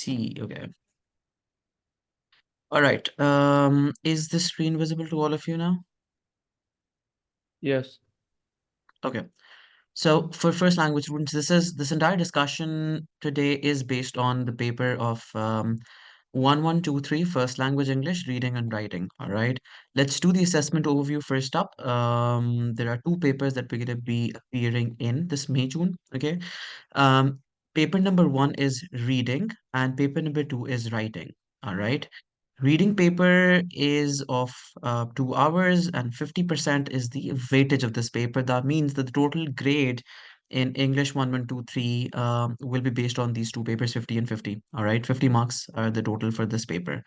C. Okay. All right. Is the screen visible to all of you now? Yes. Okay. So for first language students, this entire discussion today is based on the paper of 1123 First Language English Reading and Writing. All right. Let's do the assessment overview first up. There are two papers that we're going to be appearing in this May, June. Okay. Um, Paper number one is reading, and paper number two is writing. All right. Reading paper is of 2 hours, and 50% is the weightage of this paper. That means that the total grade in English 1123 will be based on these two papers, 50 and 50. All right. 50 marks are the total for this paper.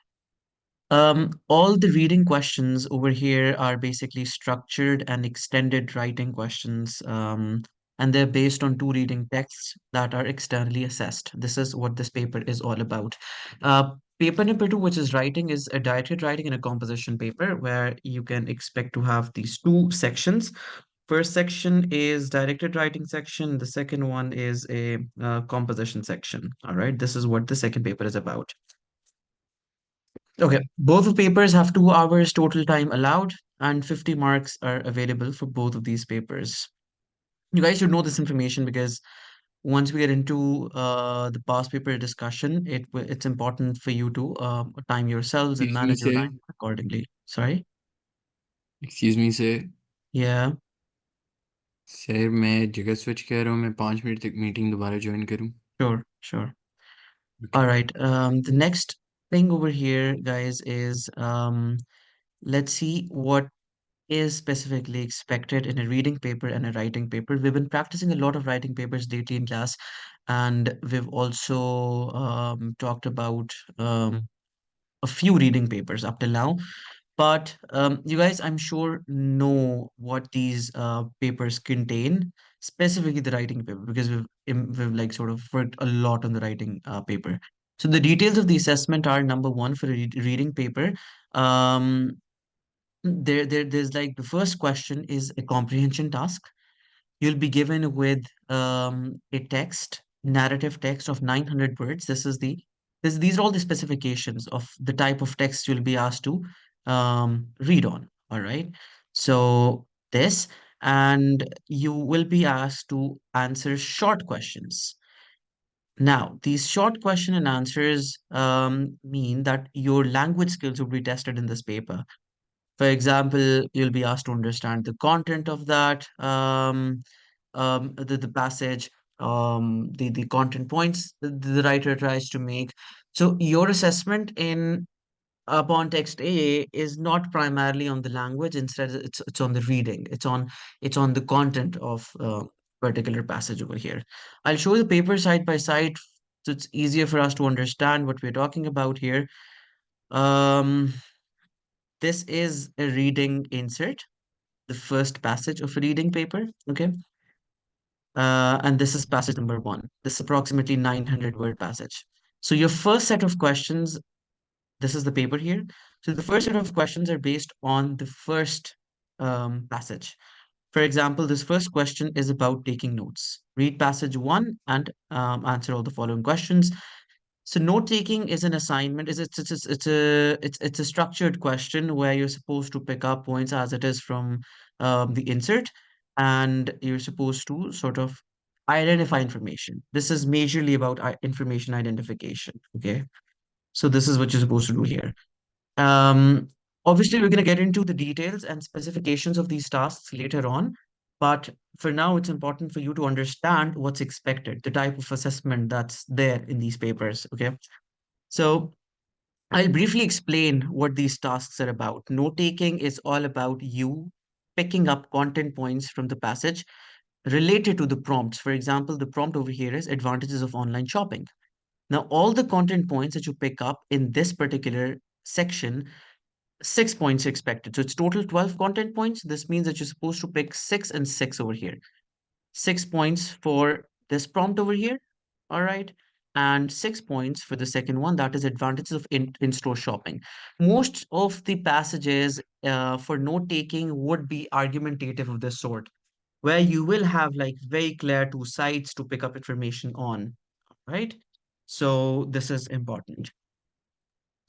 All the reading questions over here are basically structured and extended writing questions, and they're based on two reading texts that are externally assessed. This is what this paper is all about. Paper number two, which is writing, is a directed writing and a composition paper where you can expect to have these two sections. First section is directed writing section. The second one is a composition section. All right, this is what the second paper is about. Okay, both of papers have 2 hours total time allowed, and 50 marks are available for both of these papers. You guys should know this information because once we get into the past paper discussion, it's important for you to time yourselves and Excuse me, manage your sir. time accordingly. Sorry? Excuse me, sir. Yeah, sir मैं जगह switch कर रहा हूँ मैं 5 minute तक meeting दोबारा join करूँ sure, sure. Okay All right. The next thing over here, guys, is let's see what is specifically expected in a reading paper and a writing paper. We've been practicing a lot of writing papers lately in class, and we've also talked about a few reading papers up till now. But you guys, I'm sure, know what these papers contain, specifically the writing paper, because we've like sort of worked a lot on the writing paper. So the details of the assessment are number one for a reading paper. Um, there's like the first question is a comprehension task. You'll be given with a narrative text of 900 words. These are all the specifications of the type of text you'll be asked to read on. All right. So this, and you will be asked to answer short questions. Now, these short question and answers mean that your language skills will be tested in this paper. For example, you'll be asked to understand the content of that, the passage, the content points the writer tries to make. So your assessment in upon text A is not primarily on the language. Instead, it's on the reading. It's on the content of particular passage over here. I'll show the paper side by side, so it's easier for us to understand what we're talking about here. Um, this is a reading insert, the first passage of a reading paper. Okay. And this is passage number one. This is approximately 900 word passage. So your first set of questions, this is the paper here. So the first set of questions are based on the first passage. For example, this first question is about taking notes. Read passage one and answer all the following questions. So note taking is an assignment. Is it's a structured question where you're supposed to pick up points as it is from the insert, and you're supposed to sort of identify information. This is majorly about information identification. Okay, so this is what you're supposed to do here. Um, Obviously, we're going to get into the details and specifications of these tasks later on, but for now, it's important for you to understand what's expected, the type of assessment that's there in these papers. Okay. So I'll briefly explain what these tasks are about. Note taking is all about you picking up content points from the passage related to the prompts. For example, the prompt over here is advantages of online shopping. Now, all the content points that you pick up in this particular section, 6 points are expected. So it's total 12 content points. This means that you're supposed to pick six and six over here. 6 points for this prompt over here. All right. And 6 points for the second one, that is advantages of in-store shopping. Most of the passages for note taking would be argumentative of this sort, where you will have like very clear two sides to pick up information on, right? So this is important.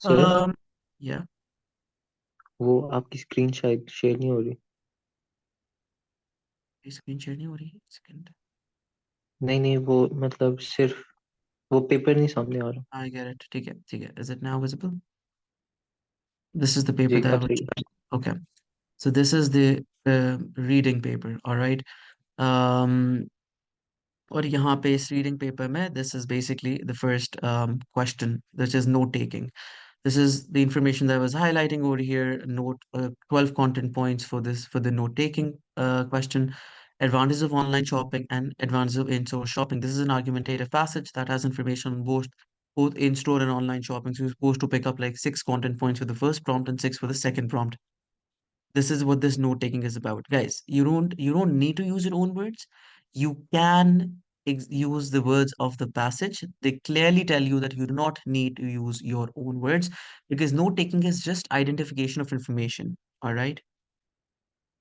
Sir Um, yeah, वो आपकी screen शायद share नहीं हो रही। screen share नहीं हो रही है? Second. नहीं नहीं, वो मतलब सिर्फ वो पेपर नहीं सामने आ रहा। I get it. ठीक है, ठीक है. Is it now visible? This is the ji paper that I अब was. सही है। Okay. So this is the reading paper. All right. Um, और यहाँ पे इस reading paper में this is basically the first question, which is note taking. This is the information that I was highlighting over here. Note 12 content points for this for the note taking question. Advantages of online shopping and advantages of in-store shopping. This is an argumentative passage that has information on both in-store and online shopping. So you're supposed to pick up like 6 content points for the first prompt and 6 for the second prompt. This is what this note taking is about, guys. You don't need to use your own words. You can use the words of the passage. They clearly tell you that you do not need to use your own words, because note taking is just identification of information. All right.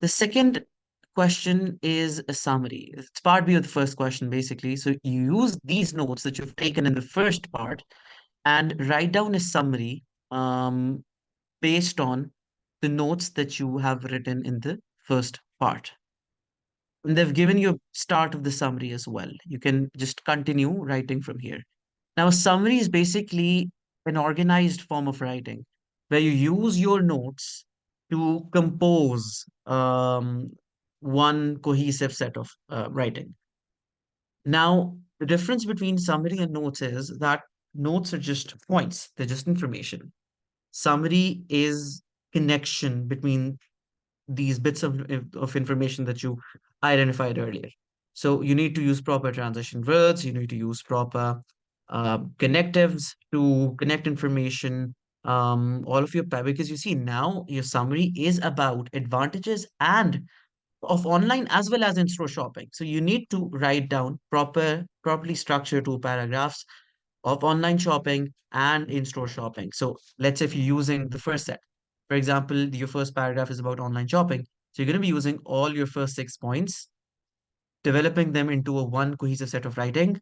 The second question is a summary. It's part B of the first question, basically. So you use these notes that you've taken in the first part and write down a summary um, based on the notes that you have written in the first part. And they've given you a start of the summary as well. You can just continue writing from here. Now, a summary is basically an organized form of writing where you use your notes to compose one cohesive set of writing. Now, the difference between summary and notes is that notes are just points, they're just information. Summary is connection between these bits of information that you identified earlier. So you need to use proper transition words, you need to use proper connectives to connect information, all of your, because you see now your summary is about advantages and of online as well as in-store shopping. So you need to write down properly structured two paragraphs of online shopping and in-store shopping. So let's say if you're using the first set, for example, your first paragraph is about online shopping. So you're going to be using all your first 6 points, developing them into a one cohesive set of writing,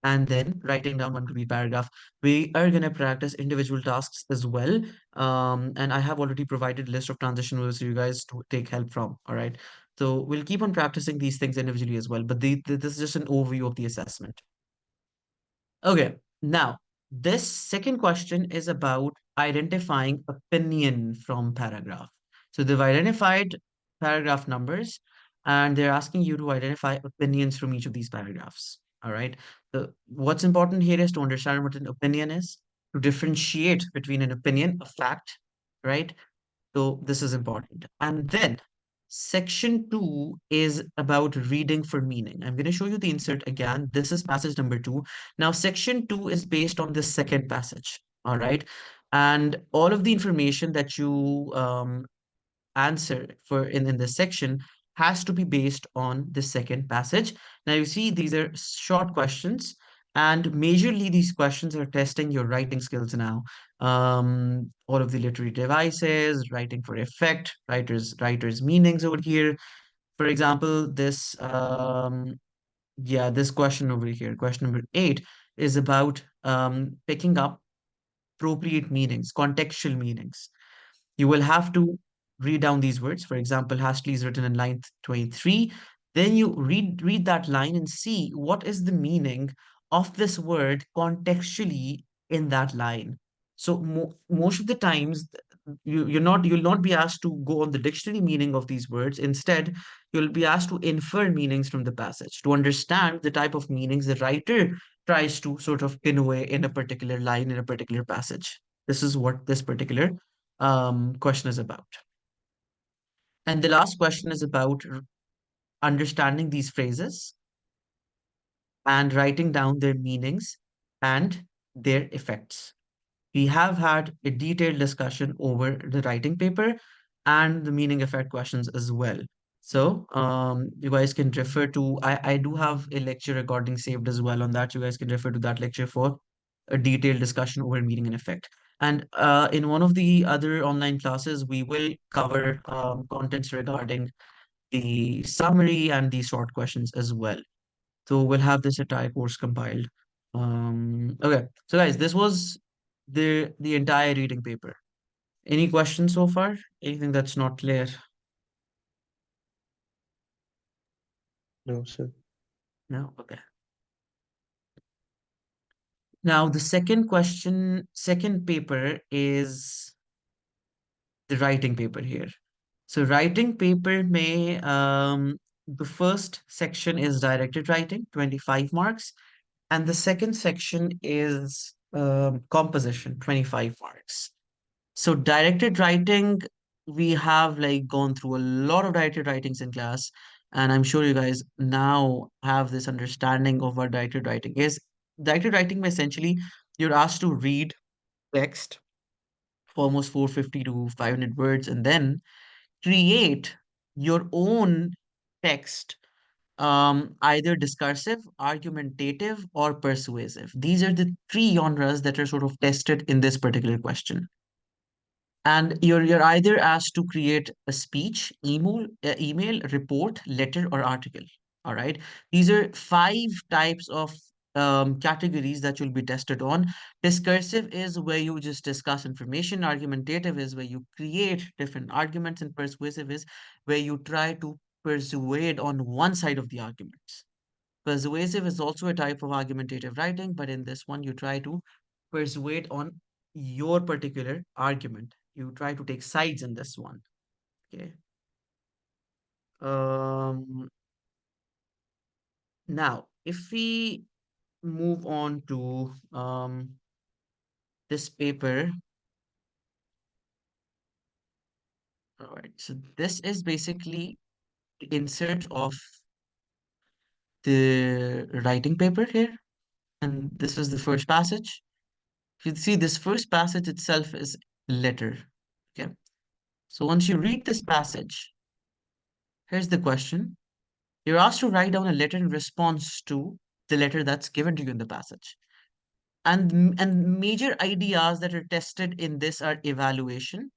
and then writing down one complete paragraph. We are going to practice individual tasks as well. And I have already provided a list of transition rules for you guys to take help from. All right. So we'll keep on practicing these things individually as well. But this is just an overview of the assessment. Okay, now this second question is about identifying opinion from paragraph. So they've identified paragraph numbers and they're asking you to identify opinions from each of these paragraphs. All right. So what's important here is to understand what an opinion is, to differentiate between an opinion, a fact, right? So this is important. And then section 2 is about reading for meaning. I'm going to show you the insert again. This is passage number 2. Now, section 2 is based on the second passage. All right. And all of the information that you answer for in this section has to be based on the second passage. Now you see these are short questions, and majorly these questions are testing your writing skills now. All of the literary devices, writing for effect, writers meanings over here. For example, this question over here, question number 8 is about picking up appropriate meanings, contextual meanings. You will have to read down these words. For example, Hastily is written in line 23. Then you read that line and see what is the meaning of this word contextually in that line. So most of the times you'll not be asked to go on the dictionary meaning of these words. Instead, you'll be asked to infer meanings from the passage to understand the type of meanings the writer tries to sort of convey in a particular line in a particular passage. This is what this particular question is about. And the last question is about understanding these phrases and writing down their meanings and their effects. We have had a detailed discussion over the writing paper and the meaning effect questions as well. So you guys can refer to, I do have a lecture recording saved as well on that. You guys can refer to that lecture for a detailed discussion over meaning and effect. And in one of the other online classes, we will cover contents regarding the summary and the short questions as well. So we'll have this entire course compiled. Okay. So guys, this was the entire reading paper. Any questions so far? Anything that's not clear? No, sir. No? Okay. Now the second paper is the writing paper here. So writing paper may the first section is directed writing, 25 marks, and the second section is composition, 25 marks. So directed writing, we have like gone through a lot of directed writings in class, and I'm sure you guys now have this understanding of what directed writing is. Directed writing, essentially, you're asked to read text for almost 450 to 500 words, and then create your own text, either discursive, argumentative, or persuasive. These are the three genres that are sort of tested in this particular question. And you're either asked to create a speech, email, report, letter, or article. All right. These are five types of categories that you'll be tested on. Discursive is where you just discuss information. Argumentative is where you create different arguments, and persuasive is where you try to persuade on one side of the arguments. Persuasive is also a type of argumentative writing, but in this one, you try to persuade on your particular argument. You try to take sides in this one. Okay. Um, Now, if we move on to this paper, all right. So this is basically the insert of the writing paper here, and this is the first passage. You see, this first passage itself is a letter. Okay. So once you read this passage, here's the question. You're asked to write down a letter in response to the letter that's given to you in the passage. And major ideas that are tested in this are evaluation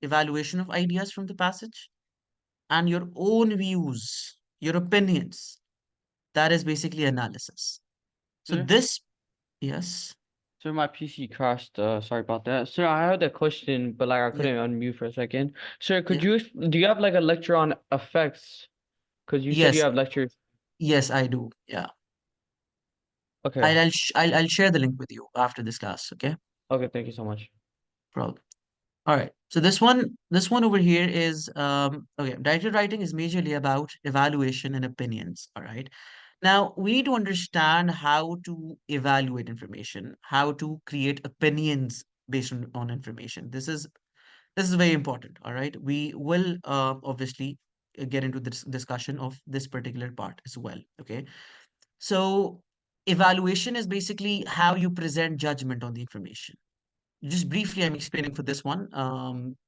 of ideas from the passage, and your own views, your opinions. That is basically analysis. So Sir, this, yes, sir, my PC crashed. Sorry about that. Sir, I had a question, but like I yeah, couldn't unmute for a second. Sir, yeah, do you have like a lecture on effects? Because you said you yes, have lectures. yes, I do. Yeah, Okay. I'll share the link with you after this class. Okay, Okay, thank you so much. problem. All right. So this one over here is okay. Directed writing is majorly about evaluation and opinions. All right. Now we need to understand how to evaluate information, how to create opinions based on information. This is very important. All right. We will obviously get into this discussion of this particular part as well. Okay. So evaluation is basically how you present judgment on the information. Just briefly, I'm explaining for this one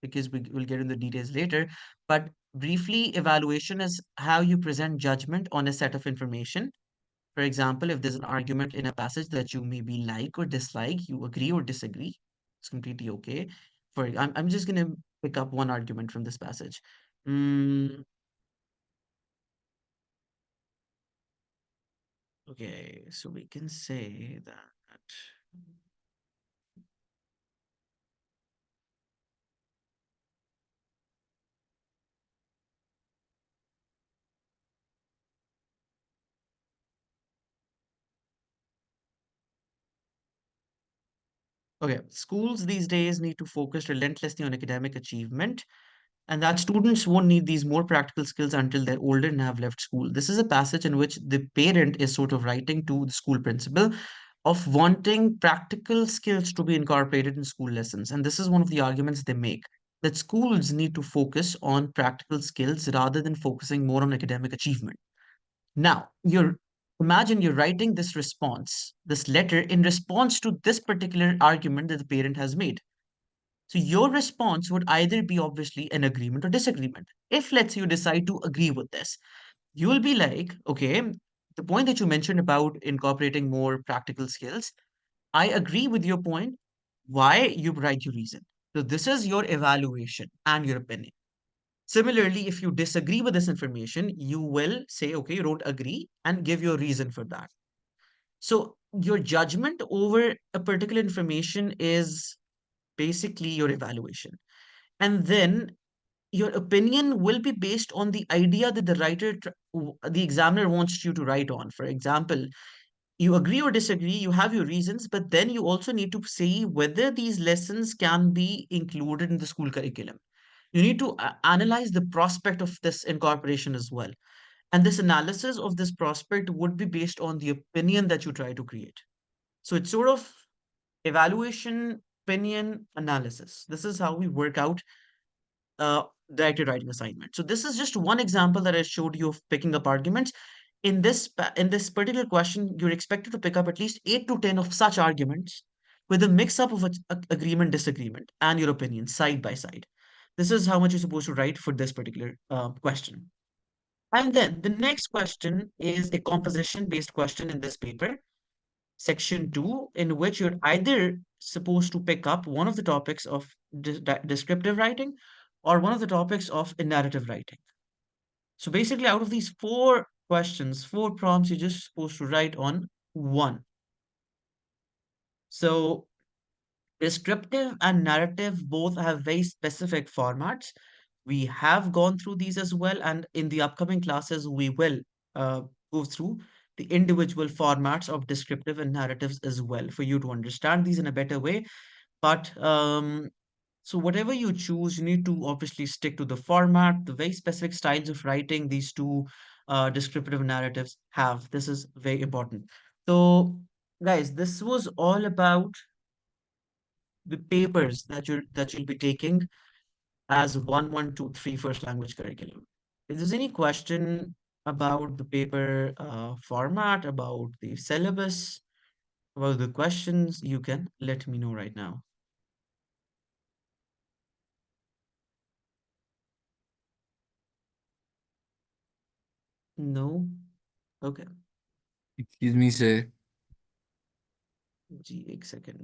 because we will get into the details later. But briefly, evaluation is how you present judgment on a set of information. For example, if there's an argument in a passage that you maybe like or dislike, you agree or disagree, it's completely okay. I'm just going to pick up one argument from this passage. Mm, okay, so we can say that. Okay, schools these days need to focus relentlessly on academic achievement, and that students won't need these more practical skills until they're older and have left school. This is a passage in which the parent is sort of writing to the school principal of wanting practical skills to be incorporated in school lessons. And this is one of the arguments they make, that schools need to focus on practical skills rather than focusing more on academic achievement. Now, imagine you're writing this response, this letter in response to this particular argument that the parent has made. So your response would either be obviously an agreement or disagreement. If let's say you decide to agree with this, you will be like, okay, the point that you mentioned about incorporating more practical skills, I agree with your point. Why? You write your reason. So this is your evaluation and your opinion. Similarly, if you disagree with this information, you will say, okay, you don't agree and give your reason for that. So your judgment over a particular information is basically your evaluation. And then your opinion will be based on the idea that the examiner wants you to write on. For example, you agree or disagree, you have your reasons, but then you also need to see whether these lessons can be included in the school curriculum. You need to analyze the prospect of this incorporation as well. And this analysis of this prospect would be based on the opinion that you try to create. So it's sort of evaluation, opinion, analysis. This is how we work out uh, directed writing assignment. So this is just one example that I showed you of picking up arguments. In this particular question, you're expected to pick up at least 8 to 10 of such arguments with a mix up of agreement, disagreement, and your opinion side by side. This is how much you're supposed to write for this particular question. And then the next question is a composition based question in this paper, section 2, in which you're either supposed to pick up one of the topics of descriptive writing or one of the topics of narrative writing. So basically, out of these 4 questions, 4 prompts, you're just supposed to write on one. So descriptive and narrative both have very specific formats. We have gone through these as well, and in the upcoming classes, we will uh, go through the individual formats of descriptive and narratives as well for you to understand these in a better way. But so whatever you choose, you need to obviously stick to the format, the very specific styles of writing these two descriptive narratives have. This is very important. So, guys, this was all about the papers that you'll be taking as 1, 1, 2, 3 first language curriculum. If there's any question about the paper format, about the syllabus, about the questions, you can let me know right now. No? Okay. Excuse me, sir. जी एक second